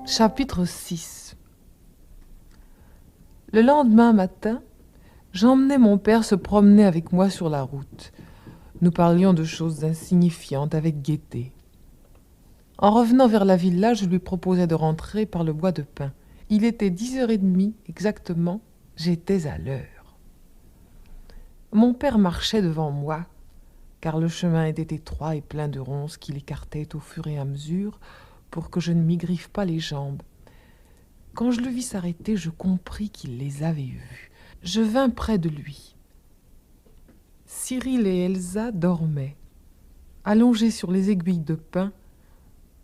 Chapitre 6. Le lendemain matin, j'emmenai mon père se promener avec moi sur la route. Nous parlions de choses insignifiantes avec gaieté. En revenant vers la villa, je lui proposai de rentrer par le bois de pin. Il était 10h30 exactement, j'étais à l'heure. Mon père marchait devant moi, car le chemin était étroit et plein de ronces qu'il écartait au fur et à mesure pour que je ne m'y griffe pas les jambes. Quand je le vis s'arrêter, je compris qu'il les avait vus. Je vins près de lui. Cyril et Elsa dormaient, allongés sur les aiguilles de pin,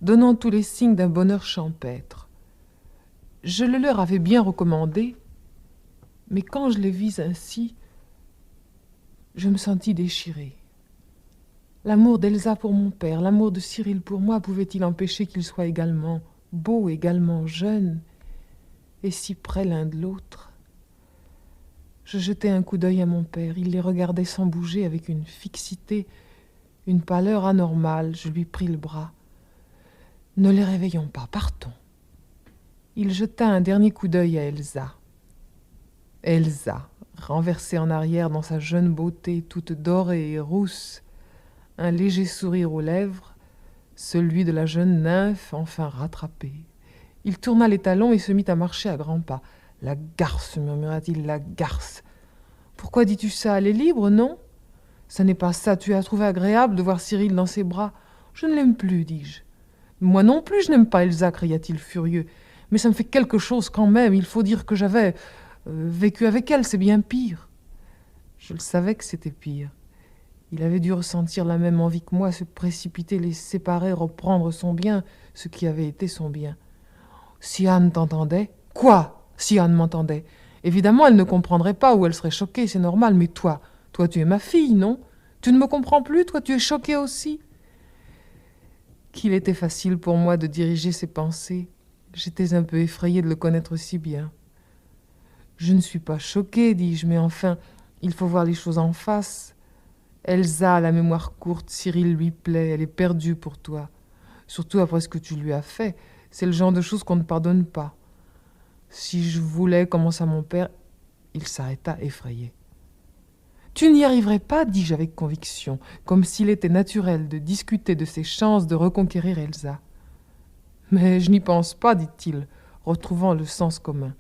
donnant tous les signes d'un bonheur champêtre. Je le leur avais bien recommandé, mais quand je les vis ainsi, je me sentis déchirée. L'amour d'Elsa pour mon père, l'amour de Cyril pour moi, pouvait-il empêcher qu'ils soient également beaux, également jeunes, et si près l'un de l'autre? Je jetai un coup d'œil à mon père. Il les regardait sans bouger avec une fixité, une pâleur anormale. Je lui pris le bras. « Ne les réveillons pas, partons. » Il jeta un dernier coup d'œil à Elsa. Elsa, renversée en arrière dans sa jeune beauté, toute dorée et rousse, un léger sourire aux lèvres, celui de la jeune nymphe enfin rattrapée. Il tourna les talons et se mit à marcher à grands pas. « La garce, murmura-t-il, la garce. Pourquoi dis-tu ça? Elle est libre, non? Ça n'est pas ça. Tu as trouvé agréable de voir Cyril dans ses bras. Je ne l'aime plus, dis-je. Moi non plus, je n'aime pas Elsa, cria-t-il furieux. Mais ça me fait quelque chose quand même. Il faut dire que j'avais vécu avec elle, c'est bien pire. Je le savais que c'était pire. Il avait dû ressentir la même envie que moi, se précipiter, les séparer, reprendre son bien, ce qui avait été son bien. Si Anne t'entendait... Quoi? Si Anne m'entendait? Évidemment, elle ne comprendrait pas ou elle serait choquée, c'est normal. Mais toi tu es ma fille, non? Tu ne me comprends plus, toi tu es choquée aussi? Qu'il était facile pour moi de diriger ses pensées. J'étais un peu effrayée de le connaître si bien. Je ne suis pas choquée, dis-je, mais enfin, il faut voir les choses en face. Elsa a la mémoire courte, Cyril lui plaît, elle est perdue pour toi. Surtout après ce que tu lui as fait. C'est le genre de choses qu'on ne pardonne pas. Si je voulais, commença mon père, il s'arrêta effrayé. Tu n'y arriverais pas, dis-je avec conviction, comme s'il était naturel de discuter de ses chances de reconquérir Elsa. Mais je n'y pense pas, dit-il, retrouvant le sens commun.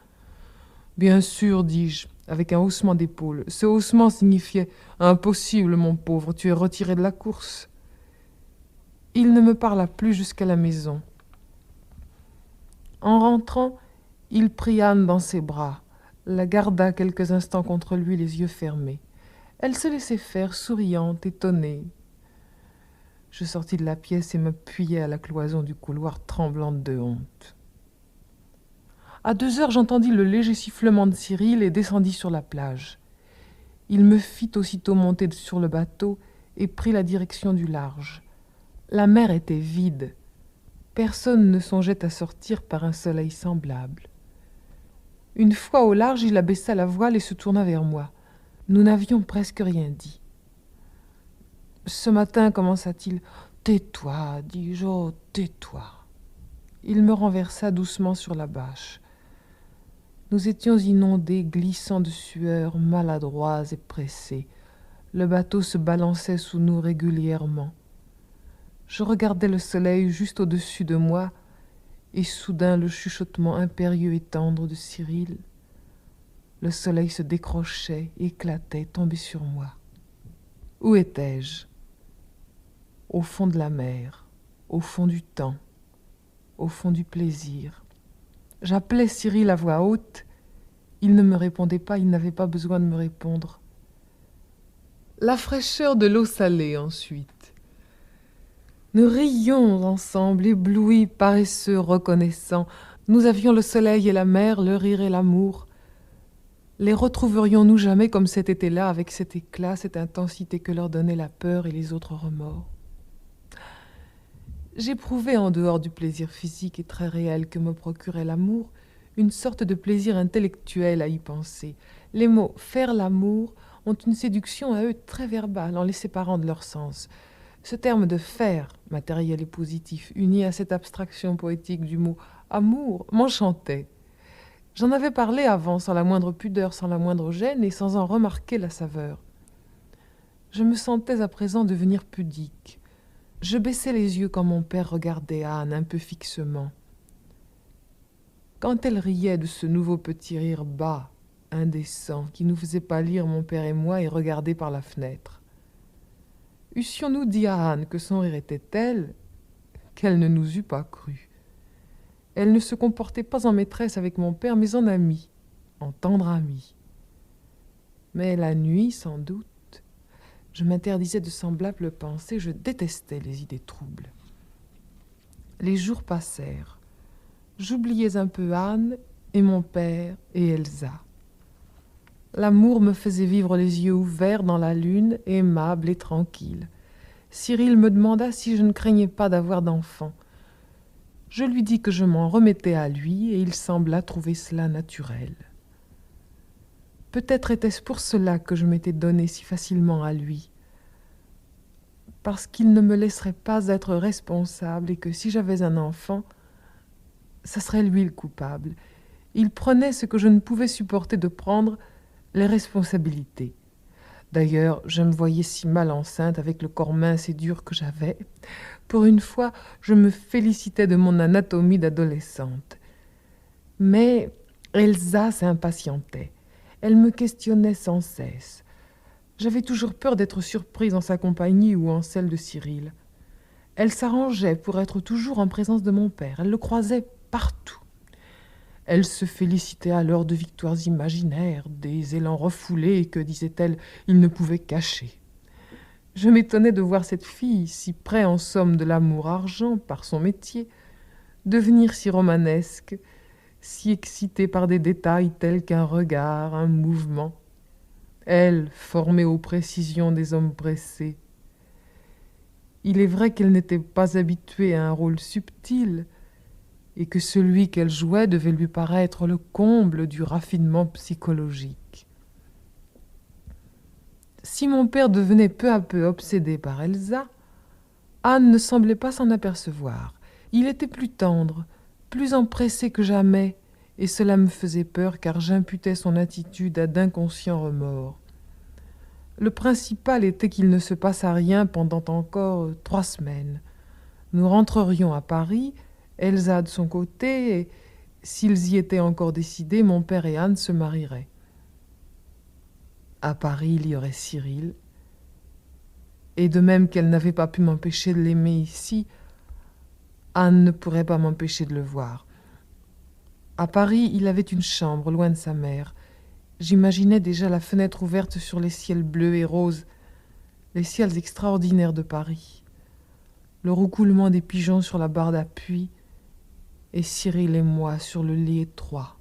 Bien sûr, dis-je, avec un haussement d'épaule. Ce haussement signifiait « Impossible, mon pauvre, tu es retiré de la course. » Il ne me parla plus jusqu'à la maison. En rentrant, il prit Anne dans ses bras, la garda quelques instants contre lui, les yeux fermés. Elle se laissait faire, souriante, étonnée. Je sortis de la pièce et m'appuyai à la cloison du couloir, tremblante de honte. À 2h, j'entendis le léger sifflement de Cyril et descendis sur la plage. Il me fit aussitôt monter sur le bateau et prit la direction du large. La mer était vide. Personne ne songeait à sortir par un soleil semblable. Une fois au large, il abaissa la voile et se tourna vers moi. Nous n'avions presque rien dit. Ce matin, commença-t-il, « Tais-toi, dis-je, oh, tais-toi. » Il me renversa doucement sur la bâche. Nous étions inondés, glissants de sueur, maladroits et pressés. Le bateau se balançait sous nous régulièrement. Je regardais le soleil juste au-dessus de moi, et soudain le chuchotement impérieux et tendre de Cyril. Le soleil se décrochait, éclatait, tombait sur moi. Où étais-je? Au fond de la mer, au fond du temps, au fond du plaisir. J'appelais Cyril à voix haute. Il ne me répondait pas, il n'avait pas besoin de me répondre. La fraîcheur de l'eau salée ensuite. Nous rions ensemble, éblouis, paresseux, reconnaissants. Nous avions le soleil et la mer, le rire et l'amour. Les retrouverions-nous jamais comme cet été-là, avec cet éclat, cette intensité que leur donnait la peur et les autres remords? J'éprouvais, en dehors du plaisir physique et très réel que me procurait l'amour, une sorte de plaisir intellectuel à y penser. Les mots « faire l'amour » ont une séduction à eux très verbale, en les séparant de leur sens. Ce terme de « faire », matériel et positif, uni à cette abstraction poétique du mot « amour », m'enchantait. J'en avais parlé avant, sans la moindre pudeur, sans la moindre gêne, et sans en remarquer la saveur. Je me sentais à présent devenir pudique. Je baissais les yeux quand mon père regardait Anne un peu fixement. Quand elle riait de ce nouveau petit rire bas, indécent, qui nous faisait pâlir mon père et moi et regarder par la fenêtre. Eussions-nous dit à Anne que son rire était tel qu'elle ne nous eût pas cru. Elle ne se comportait pas en maîtresse avec mon père, mais en amie, en tendre amie. Mais la nuit, sans doute, je m'interdisais de semblables pensées, je détestais les idées troubles. Les jours passèrent. J'oubliais un peu Anne et mon père et Elsa. L'amour me faisait vivre les yeux ouverts dans la lune, aimable et tranquille. Cyril me demanda si je ne craignais pas d'avoir d'enfants. Je lui dis que je m'en remettais à lui et il sembla trouver cela naturel. Peut-être était-ce pour cela que je m'étais donnée si facilement à lui, parce qu'il ne me laisserait pas être responsable et que si j'avais un enfant, ça serait lui le coupable. Il prenait ce que je ne pouvais supporter de prendre, les responsabilités. D'ailleurs, je me voyais si mal enceinte avec le corps mince et dur que j'avais. Pour une fois, je me félicitais de mon anatomie d'adolescente. Mais Elsa s'impatientait. Elle me questionnait sans cesse. J'avais toujours peur d'être surprise en sa compagnie ou en celle de Cyril. Elle s'arrangeait pour être toujours en présence de mon père. Elle le croisait partout. Elle se félicitait alors de victoires imaginaires, des élans refoulés que, disait-elle, il ne pouvait cacher. Je m'étonnais de voir cette fille, si près en somme de l'amour argent par son métier, devenir si romanesque, si excitée par des détails tels qu'un regard, un mouvement. Elle, formée aux précisions des hommes pressés. Il est vrai qu'elle n'était pas habituée à un rôle subtil, et que celui qu'elle jouait devait lui paraître le comble du raffinement psychologique. Si mon père devenait peu à peu obsédé par Elsa, Anne ne semblait pas s'en apercevoir. Il était plus tendre, plus empressé que jamais, et cela me faisait peur car j'imputais son attitude à d'inconscients remords. Le principal était qu'il ne se passât rien pendant encore 3 semaines. Nous rentrerions à Paris, Elsa de son côté, et s'ils y étaient encore décidés, mon père et Anne se marieraient. À Paris, il y aurait Cyril, et de même qu'elle n'avait pas pu m'empêcher de l'aimer ici, Anne ne pourrait pas m'empêcher de le voir. À Paris, il avait une chambre loin de sa mère. J'imaginais déjà la fenêtre ouverte sur les ciels bleus et roses, les ciels extraordinaires de Paris, le roucoulement des pigeons sur la barre d'appui, et Cyril et moi sur le lit étroit.